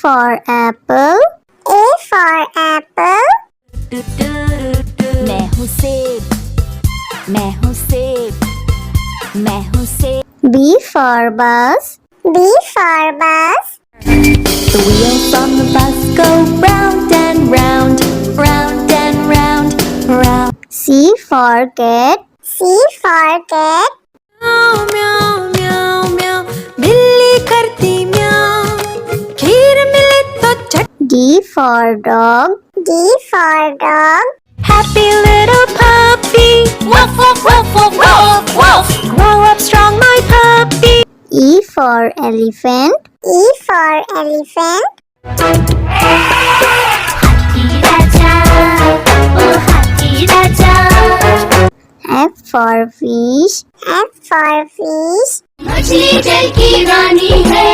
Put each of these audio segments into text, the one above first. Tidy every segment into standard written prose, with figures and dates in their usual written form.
for apple. A for apple. मैं हूँ सेब, मैं हूँ सेब, मैं हूँ सेब। B for bus. B for bus. The wheels on the bus go round and round, round and round, round. C for cat. C for cat. म्याऊ म्याऊ म्याऊ म्याऊ, बिल्ली करती म्याऊ, खीर मिले तो चट। D for dog. D for dog. Happy little puppy, woof woof woof woof woof woof. Grow up strong, my puppy. E for elephant. E for elephant. हाथी राजा, ओ हाथी राजा। F for fish. F for fish. मछली जल की रानी है,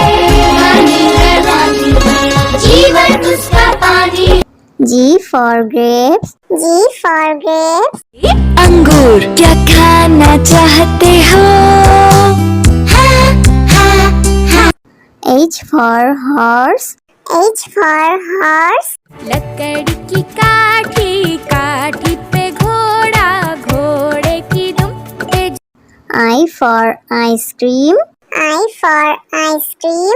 रानी है, रानी है, जीवन उसका पानी। G for grapes. G for grapes. अंगूर क्या खाना चाहते हो? H for horse. H for horse. लकड़ी की काठी, काठी पे घोड़ा, घोड़े की दुम पे। I for ice cream. I for ice cream.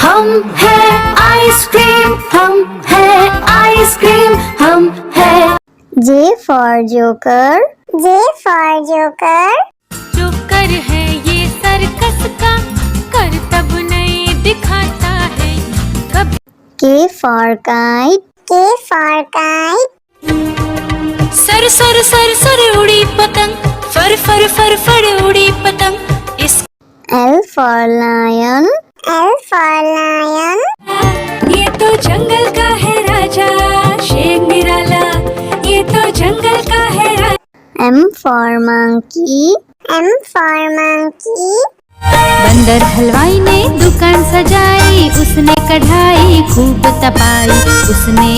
हम है आइसक्रीम, हम है आइसक्रीम, हम है। J for joker. J for joker. Joker है ये सर्कस का, करतब नहीं दिखाता है कब। K for kite. K for kite. Sir sir sir sir उड़ी पतंग, फर फर फर फर उड़ी पतंग। इस L for lion. L for lion. ये तो जंगल का है राजा, शेर निराला, ये तो जंगल का है राजा। M for monkey. M for monkey. बंदर हलवाई ने दुकान सजाई, उसने कढ़ाई खूब तपाई, उसने।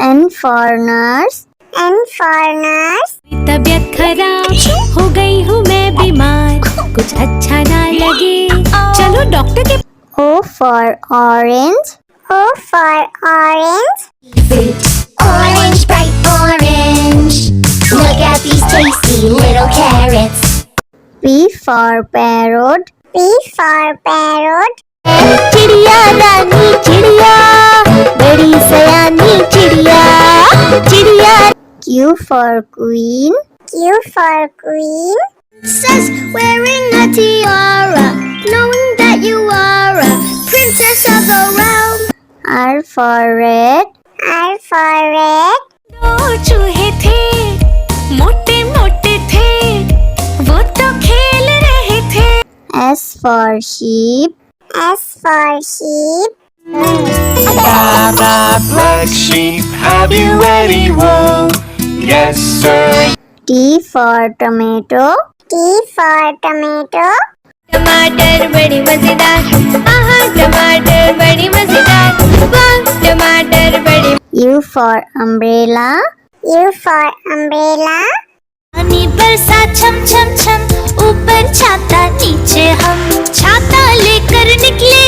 N for nurse. N for nurse. तबीयत खराब हो गई हूँ मैं बीमार, कुछ अच्छा ना लगे, चलो डॉक्टर के। O for orange. O for orange. Orange, bright orange. Look at these tasty little carrots. P for parrot. P for parrot. चिड़िया रानी चिड़िया, बड़ी सयानी चिड़िया, चिड़िया। Q for queen. Q for queen. Says wearing a tiara, knowing that you are a princess of the realm. R for red. R for red. दो चूहे थे, मोटे मोटे थे, वो तो खेल रहे थे। S for sheep. S for sheep. Baa, black sheep, have you any wool? Yes, sir. T for tomato. T for tomato. टमाटर बड़ी मजेदार, आहा टमाटर बड़ी मजेदार, वाह टमाटर बड़ी। U for umbrella. U for umbrella. पानी बरसा छम छम छम, ऊपर छाता नीचे हम, छाता लेकर निकले।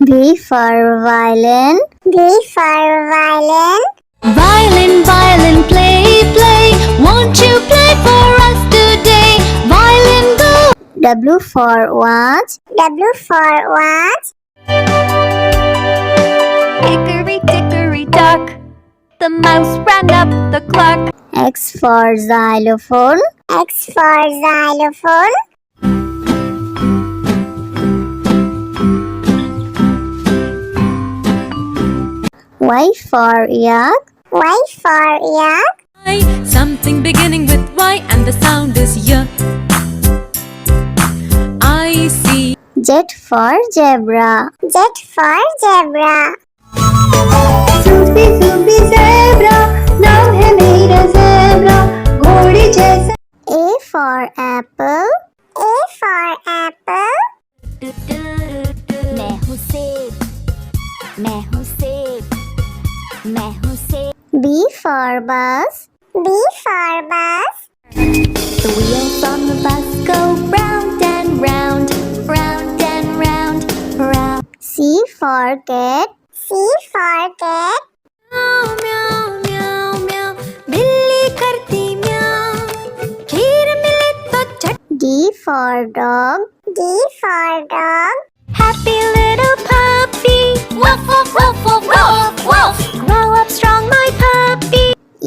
V for violin. V for violin. Violin, violin, play, play, won't you play for us today? Violin, go. W for watch. W for watch. Hickory dickory dock, the mouse ran up the clock. X for xylophone. X for xylophone. Y for yak. Y for yak. Something beginning with Y and the sound is Y. I see. Z for zebra. Z for zebra. Sufi Sufi zebra, नाम है मेरा zebra, घोड़े जैसा। A for apple. A for apple. मैं हूँ सेब, मैं हूँ सेब, मैं हूँ सेब। B for bus. B for bus. The wheels on the bus go round and round, round and round, round. C for cat. C for cat. म्याऊ म्याऊ म्याऊ म्याऊ बिल्ली करती म्याऊ खीर मिले तो चट D for dog. D for dog. Happy little puppy woof woof woof woof woof woof grow up strong my puppy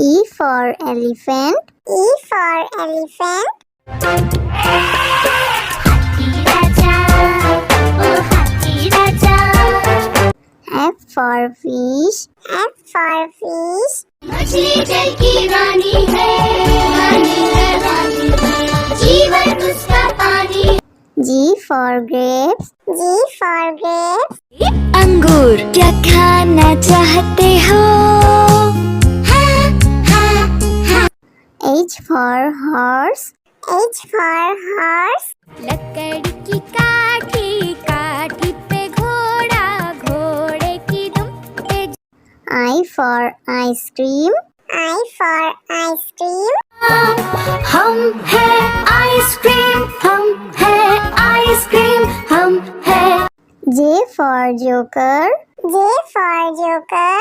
E for elephant. E for elephant. हाथी राजा ओ हाथी राजा F for fish. F for fish. मछली जल की रानी है रानी जीवन उसका पानी G for grapes. G for grapes. अंगूर क्या खाना चाहते हो H for horse. H for horse. लकड़ी की काठी काठी पे घोड़ा घोड़े की दुम पे I for ice cream. I for ice cream. हम है आइसक्रीम हम है आइसक्रीम हम है J for joker. J for joker.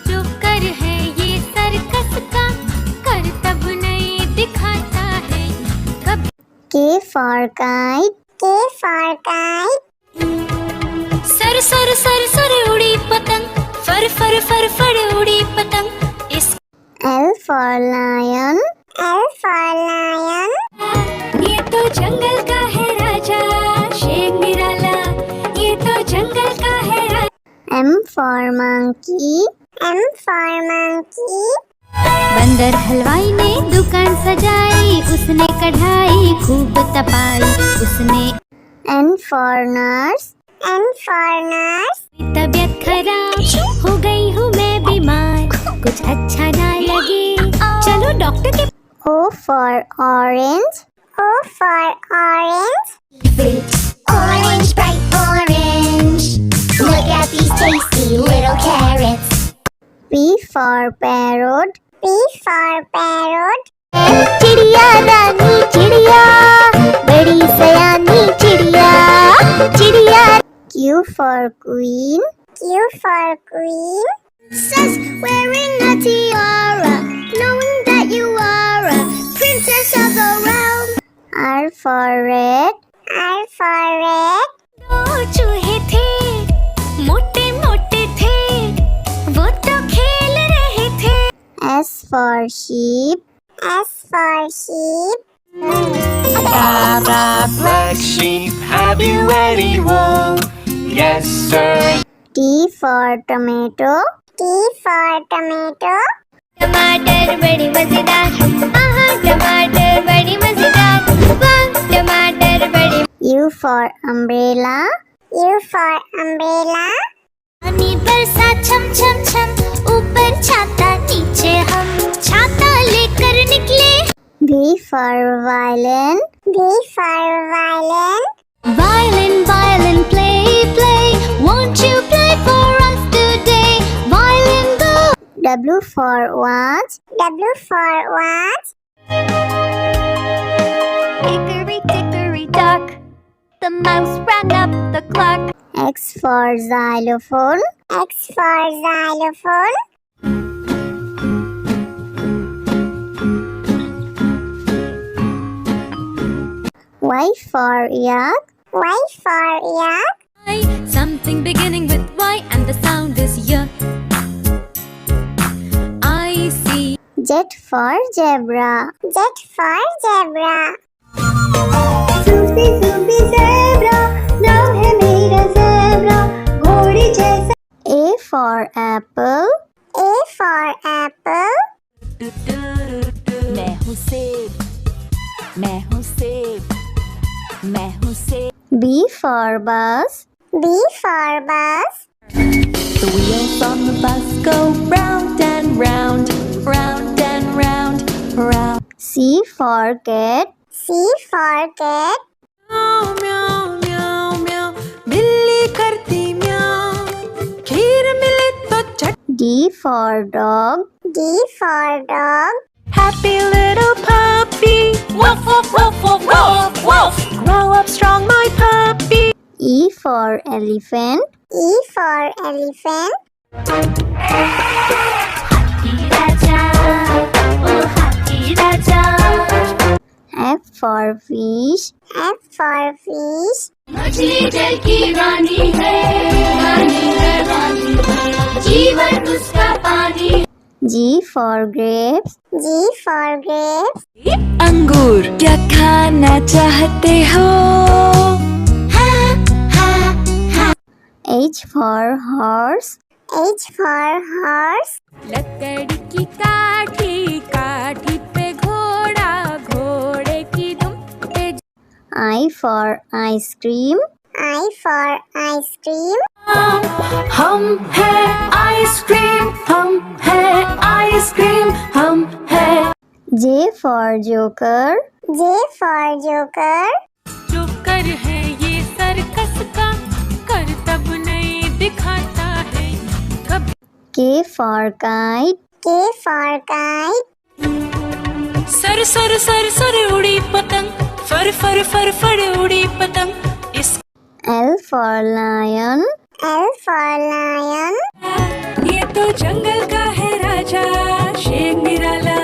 Joker है ये सर्कस का करतब नहीं दिखाता है कभी K for kite. K for kite. Sir sir sir sir उड़ी पतंग फर फर फर फर उड़ी पतंग इस L for lion. L for lion. ये तो जंगल का है राजा शेर निराला ये तो जंगल का है राजा M for monkey. M for monkey. बंदर हलवाई ने दुकान सजाई उसने कढ़ाई खूब तपाई उसने N for nurse. N for nurse. तबीयत खराब हो गई हूँ मैं बीमार कुछ अच्छा ना लगे चलो डॉक्टर के O for orange. O for orange. Orange, bright orange. Look at these tasty little carrots. P for parrot. P for parrot. चिड़िया रानी चिड़िया बड़ी सयानी चिड़िया चिड़िया Q for queen. Q for queen. Princess wearing a tiara, knowing that you are a princess of the realm. R for rat. R for rat. दो चूहे थे मोटे मोटे थे वो तो खेल रहे थे S for sheep. S for sheep. Black sheep, have you any wool? Yes, sir. T for tomato. T for tomato. टमाटर बड़ी मजेदार आहा टमाटर बड़ी मजेदार वाह टमाटर बड़ी U for umbrella. U for umbrella. पानी बरसा छम छम छम ऊपर छाता नीचे हम छाता लेकर निकले V for violin. V for violin. Violin violin play play won't you play for us today violin go W for watch. W for watch. Hickory dickory dock, the mouse ran up the clock. X for xylophone. X for xylophone. Y for yak. Y for yak. something beginning with Y and the sound is Y I see Z for zebra. Z for zebra. Sufi Sufi zebra नाम है मेरा zebra घोड़े जैसा A for apple. A for apple. मैं हूँ सेब मैं हूँ सेब मैं हूँ सेब B for bus. B for bus. The wheels on the bus go round and round round and round round C for cat. C for cat. म्याऊ म्याऊ म्याऊ म्याऊ बिल्ली करती म्याऊ खीर मिले तो चट D for dog. D for dog. Happy little puppy woof woof woof woof woof woof grow up strong my puppy E for elephant. E for elephant. हाथी राजा ओ हाथी राजा F for fish. F for fish. मछली जल की रानी है रानी है रानी है जीवन उसका पानी G for grapes. G for grapes. अंगूर क्या खाना चाहते हो? H for horse. H for horse. लकड़ी की काठी काठी पे घोड़ा घोड़े की दुम पे I for ice cream. I for ice cream. हम है आइसक्रीम हम है आइसक्रीम हम है J for joker. J for joker. जो कर है ये सर्कस का करतब नहीं दिखाता है कभी K for kite. K for kite. Sir sir sir sir उड़ी पतंग फर फर फर फर उड़ी पतंग इस L for lion. L for lion. ये तो जंगल का है राजा शेर निराला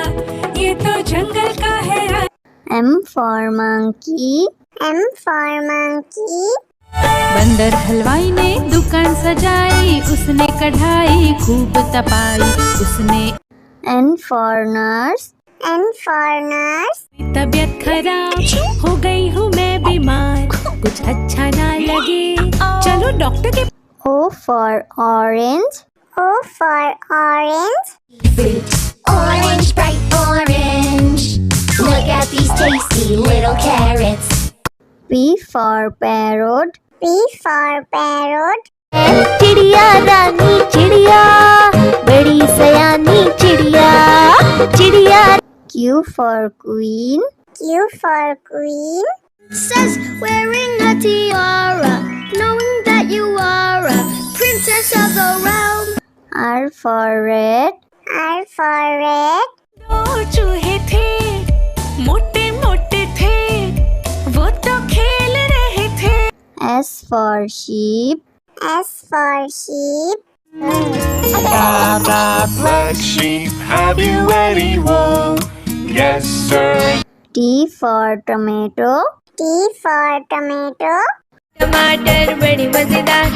ये तो जंगल का है राजा M for monkey. M for monkey. बंदर हलवाई ने दुकान सजाई उसने कढ़ाई खूब तपाई उसने N for nurse. N for nurse. तबीयत खराब हो गई हूँ मैं बीमार कुछ अच्छा ना लगे चलो डॉक्टर के O for orange. O for orange. Orange, bright orange. Look at these tasty little carrots. P for parrot. P for parrot. चिड़िया रानी चिड़िया बड़ी सयानी चिड़िया चिड़िया Q for queen. Q for queen. Says wearing a tiara, knowing that you are a princess of the realm. R for red. R for red. दो चूहे थे मोटे मोटे थे वो तो खेल रहे थे S for sheep. S for sheep. Black sheep, have you any wool? Yes, sir. T for tomato. T for tomato. टमाटर बड़ी मजेदार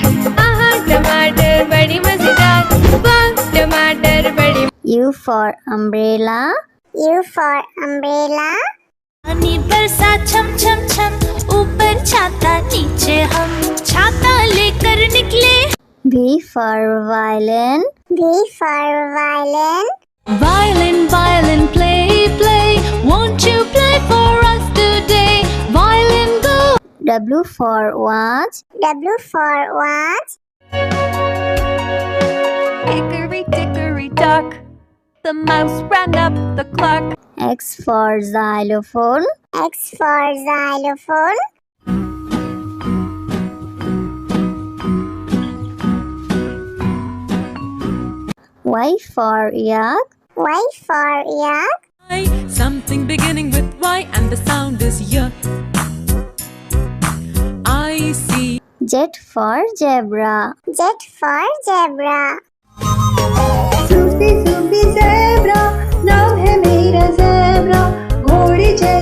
आहा टमाटर बड़ी मजेदार वाह टमाटर बड़ी U for umbrella. U for umbrella. पानी बरसा छम छम छम ऊपर छाता नीचे हम छाता लेकर निकले V for violin. V for violin. Violin, violin, play, play. Won't you play for us today? Violin, go. W for watch. W for watch. Hickory dickory dock. The mouse ran up the clock. X for xylophone. X for xylophone. Y for yak. Y for yak. Something beginning with Y and the sound is Y. I see. Z for zebra. Z for zebra. Sufi Sufi zebra नाम है मेरा zebra घोड़ी जैसा